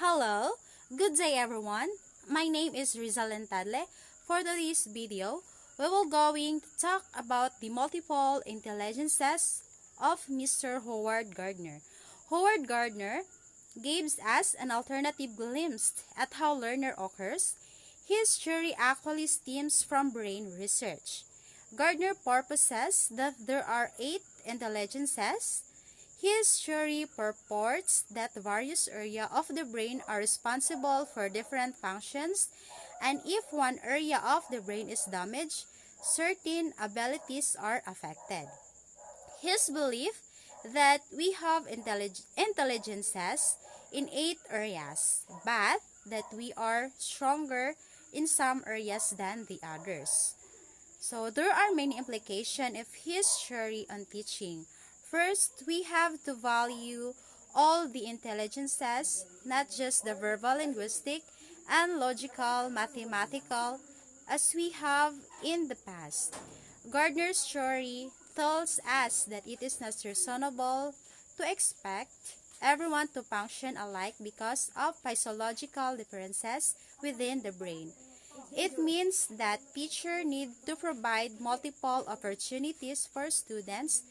Hello, good day everyone. My name is Rizal Tadle. For today's video, we will going to talk about the multiple intelligences of Mr. Howard Gardner. Howard Gardner gives us an alternative glimpse at how learning occurs. His theory actually stems from brain research. Gardner purposes that there are 8 intelligences. His theory purports that various areas of the brain are responsible for different functions, and if one area of the brain is damaged, certain abilities are affected. His belief that we have intelligences in 8 areas, but that we are stronger in some areas than the others. So there are many implications of his theory on teaching. First, we have to value all the intelligences, not just the verbal, linguistic, and logical, mathematical, as we have in the past. Gardner's theory tells us that it is not reasonable to expect everyone to function alike because of physiological differences within the brain. It means that teachers need to provide multiple opportunities for students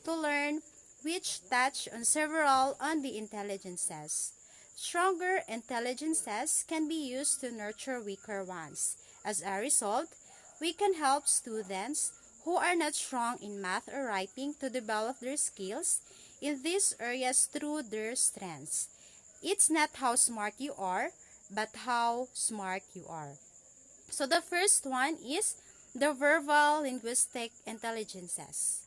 to learn, which touch on several on the intelligences. Stronger intelligences can be used to nurture weaker ones. As a result, we can help students who are not strong in math or writing to develop their skills in these areas through their strengths. It's not how smart you are, but how smart you are. So the first one is the verbal linguistic intelligences.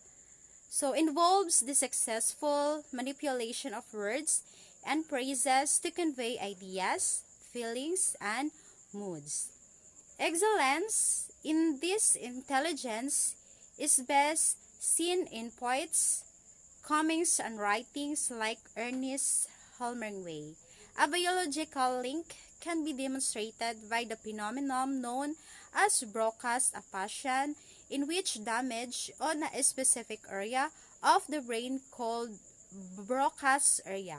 So involves the successful manipulation of words and phrases to convey ideas, feelings, and moods. Excellence in this intelligence is best seen in poets, comics, and writings like Ernest Hemingway. A biological link can be demonstrated by the phenomenon known as broadcast aphasia, in which damage on a specific area of the brain called broadcast area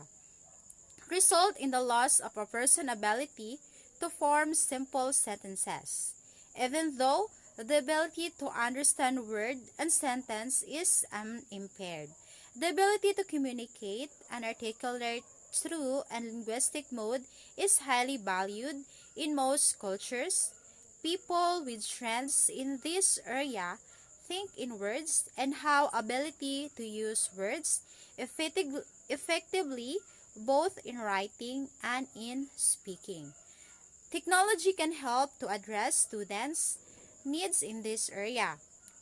result in the loss of a person's ability to form simple sentences, even though the ability to understand word and sentence is unimpaired. The ability to communicate and articulate through a linguistic mode is highly valued in most cultures. People with strengths in this area think in words and have ability to use words effectively both in writing and in speaking. Technology can help to address students' needs in this area.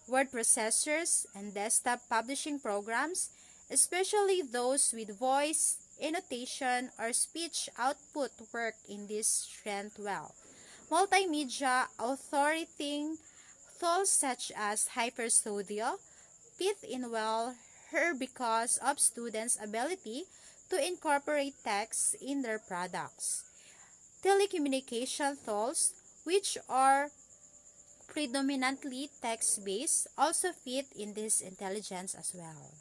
Word processors and desktop publishing programs, especially those with voice, annotation, or speech output, work in this strength well. Multimedia authoring tools such as Hyperstudio fit in well here because of students' ability to incorporate text in their products. Telecommunication tools, which are predominantly text-based, also fit in this intelligence as well.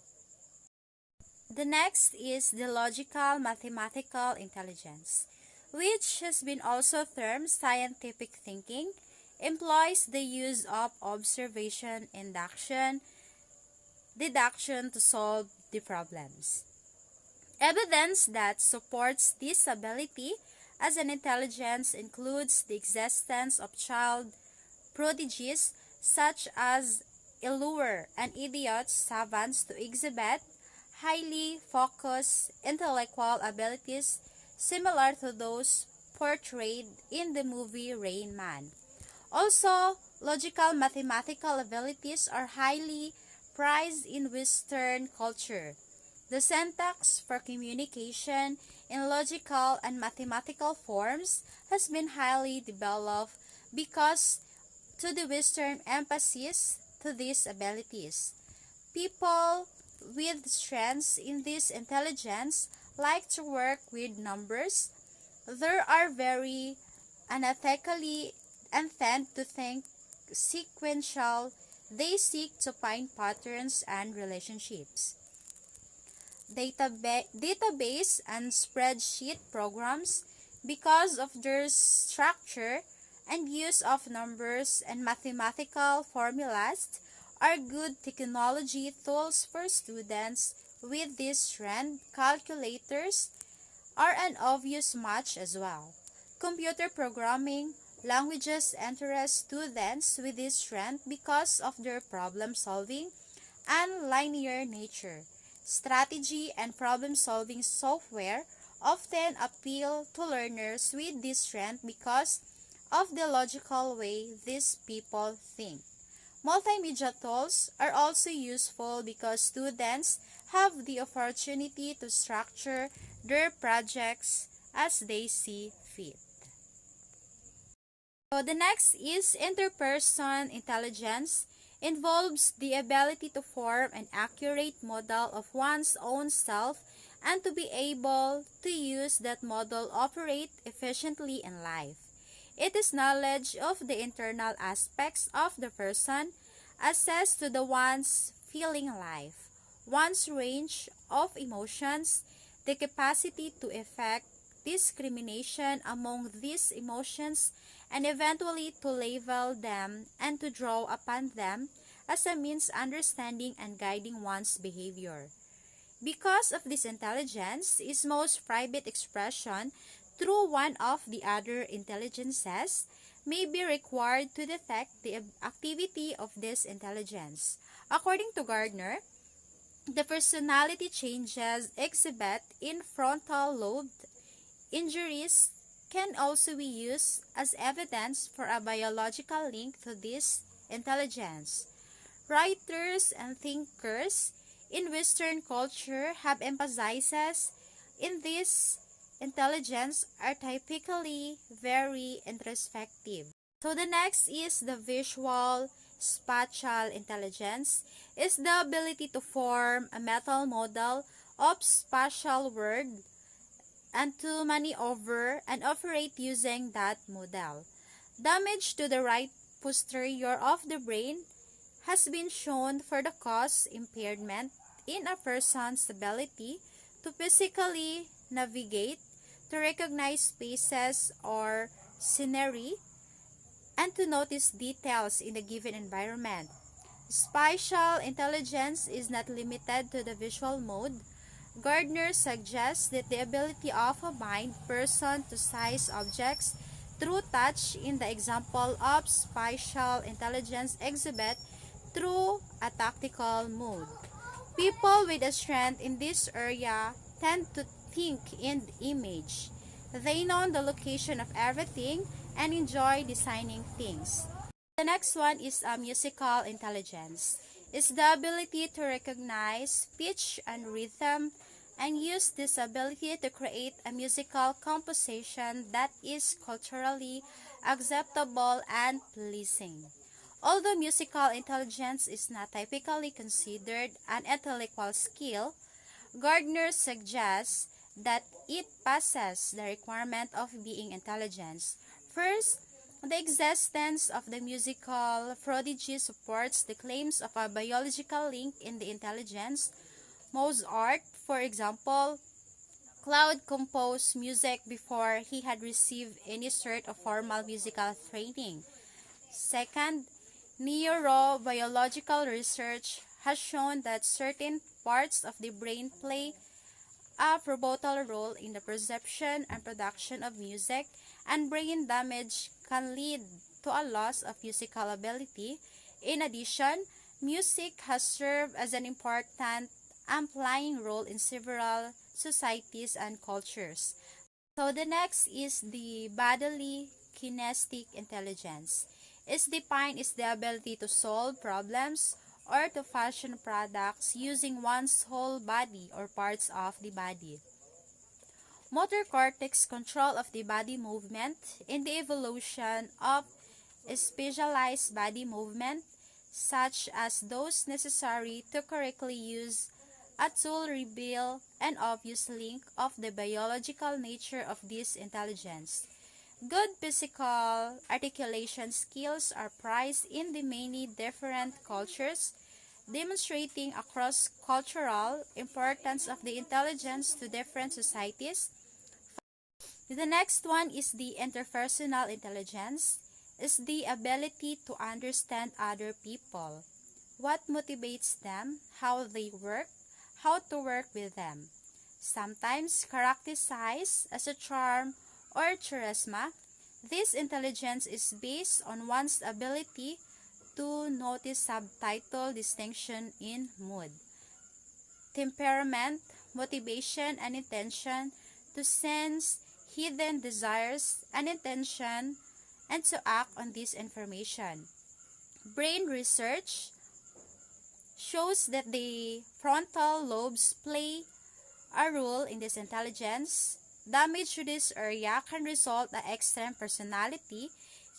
The next is the logical mathematical intelligence, which has been also termed scientific thinking, employs the use of observation, induction, deduction to solve the problems. Evidence that supports this ability as an intelligence includes the existence of child prodigies such as Allure and idiot savants to exhibit highly focused intellectual abilities similar to those portrayed in the movie Rain Man. Also, logical mathematical abilities are highly prized in Western culture. The syntax for communication in logical and mathematical forms has been highly developed because to the Western emphasis to these abilities. People with strengths in this intelligence like to work with numbers. There are very unethically and tend to think sequential. They seek to find patterns and relationships. Database and spreadsheet programs because of their structure and use of numbers and mathematical formulas are good technology tools for students. With this strength, calculators are an obvious match as well. Computer programming languages interest students with this strength because of their problem solving and linear nature. Strategy and problem-solving software often appeal to learners with this strength because of the logical way these people think. Multimedia tools are also useful because students have the opportunity to structure their projects as they see fit. So the next is interperson intelligence involves the ability to form an accurate model of one's own self and to be able to use that model operate efficiently in life. It is knowledge of the internal aspects of the person assessed to the one's feeling life, one's range of emotions, the capacity to effect discrimination among these emotions and eventually to label them and to draw upon them as a means understanding and guiding one's behavior. Because of this intelligence is most private expression through one of the other intelligences may be required to detect the activity of this intelligence. According to Gardner, the personality changes exhibit in frontal lobe injuries can also be used as evidence for a biological link to this intelligence. Writers and thinkers in Western culture have emphasizes in this intelligence are typically very introspective. So the next is the visual spatial intelligence is the ability to form a mental model of spatial world and to maneuver and operate using that model. Damage to the right posterior of the brain has been shown for the cause impairment in a person's ability to physically navigate, to recognize spaces or scenery, and to notice details in a given environment. Spatial intelligence is not limited to the visual mode. Gardner suggests that the ability of a blind person to size objects through touch in the example of spatial intelligence exhibit through a tactical mode. People with a strength in this area tend to think in image. They know the location of everything and enjoy designing things. The next one is musical intelligence. It's the ability to recognize pitch and rhythm and use this ability to create a musical composition that is culturally acceptable and pleasing. Although musical intelligence is not typically considered an intellectual skill, Gardner suggests that it passes the requirement of being intelligent. First, the existence of the musical prodigy supports the claims of a biological link in the intelligence. Mozart, for example, Cloud composed music before he had received any sort of formal musical training. Second, neurobiological research has shown that certain parts of the brain play a pivotal role in the perception and production of music, and brain damage can lead to a loss of musical ability. In addition, music has served as an important amplifying role in several societies and cultures. So the next is the bodily kinesthetic intelligence. It's defined as the ability to solve problems or to fashion products using one's whole body or parts of the body. Motor cortex control of the body movement in the evolution of specialized body movement, such as those necessary to correctly use a tool reveal an obvious link of the biological nature of this intelligence. Good physical articulation skills are prized in the many different cultures, demonstrating a cross-cultural importance of the intelligence to different societies. The next one is the interpersonal intelligence, is the ability to understand other people, what motivates them, how they work, how to work with them. Sometimes characterized as a charm or charisma, this intelligence is based on one's ability to notice subtle distinction in mood, temperament, motivation, and intention, to sense hidden desires and intention, and to act on this information. Brain research shows that the frontal lobes play a role in this intelligence. Damage to this area can result in extreme personality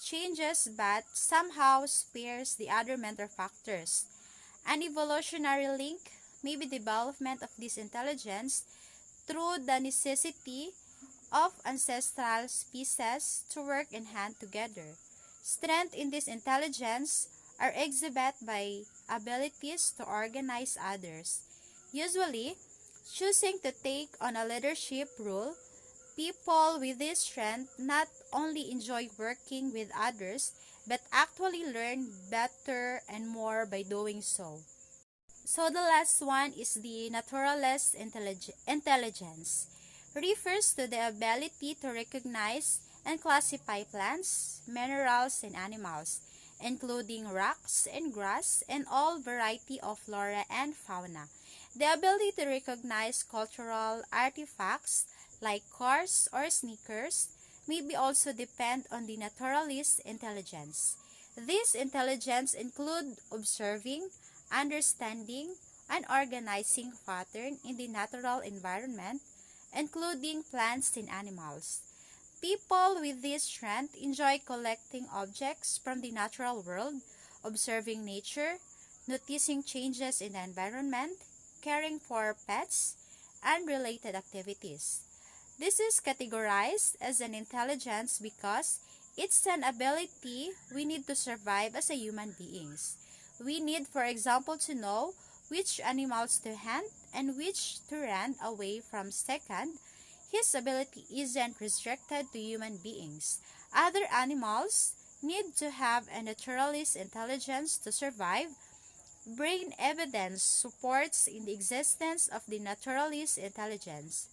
changes but somehow spares the other mental factors. An evolutionary link may be development of this intelligence through the necessity of ancestral species to work in hand together. Strength in this intelligence are exhibited by abilities to organize others. Usually, choosing to take on a leadership role, people with this strength not only enjoy working with others, but actually learn better and more by doing so. So the last one is the naturalist intelligence. Refers to the ability to recognize and classify plants, minerals, and animals, including rocks and grass and all variety of flora and fauna. The ability to recognize cultural artifacts like cars or sneakers may be also depend on the naturalist intelligence. This intelligence include observing, understanding, and organizing pattern in the natural environment, including plants and animals. People with this strength enjoy collecting objects from the natural world, observing nature, noticing changes in the environment, caring for pets, and related activities. This is categorized as an intelligence because it's an ability we need to survive as a human beings. We need, for example, to know which animals to hunt and which to run away from. Second, his ability isn't restricted to human beings. Other animals need to have a naturalist intelligence to survive. Brain evidence supports in the existence of the naturalist intelligence.